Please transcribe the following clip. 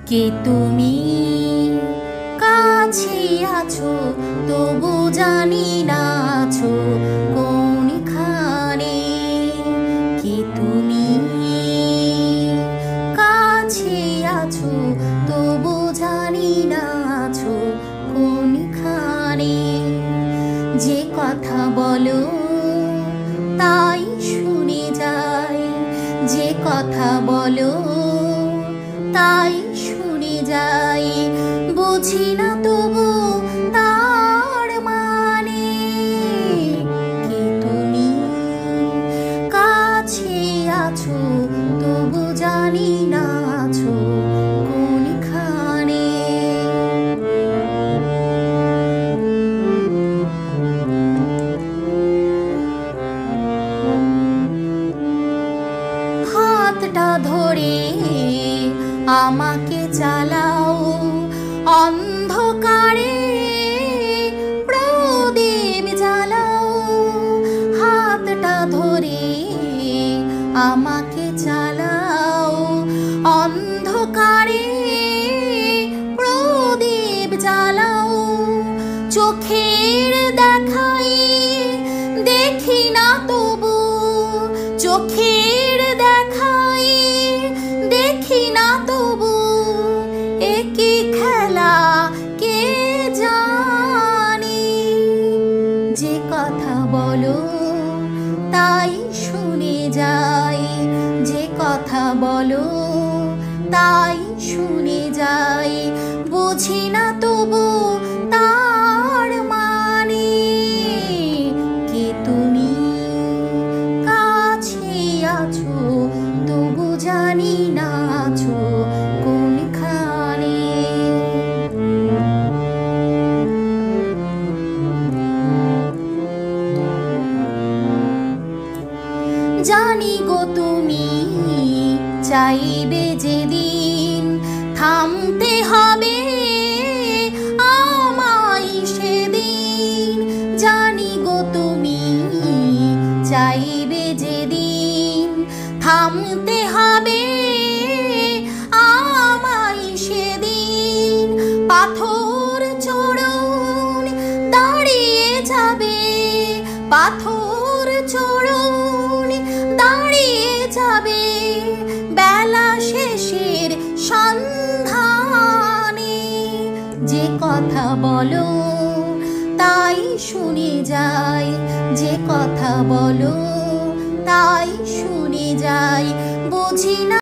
কে তুমি কাছে আছো তবু জানি না আছো কোনখানে। কে তুমি কাছে আছো তবু জানি না আছো কোনখানে। যে কথা বলো তাই শুনে যাই, যে কথা বলো তাই শুনে যাই, বুঝি না তবু তার মানে। কে তুমি কাছে আছো তবু জানি না আছো কোনখানে। হাতটা ধরে আমাকে চালাও অন্ধকারে, প্রদীপ জ্বালাও। হাতটা ধরে আমাকে চালাও অন্ধকারে, প্রদীপ জ্বালাও। চোখের দেখাই দেখি না তবু, চোখের দেখাই দেখি না তবু, একই খেলা কে জানে। যে কথা বলো তাই শুনে যাই, যে কথা বলো তাই শুনে যাই, বুঝি না তবু তার মানে। কে তুমি কাছে আছো তবু জানি না আছো কোনখানে। জানি গো তুমি চাইবে যেদিন, থামতে হবে আমায় সেদিন। জানি গো তুমি চাইবে যেদিন, থামতে হবে আমায় সেদিন। পাথর চূড়ন দাঁড়িয়ে যাবে, পাথর চূড়ন দাঁড়িয়ে যাবে, বেলা শেষের সন্ধানে। যে কথা বলো তাই শুনে যাই, যে কথা বলো তাই শুনে যাই, বুঝি না।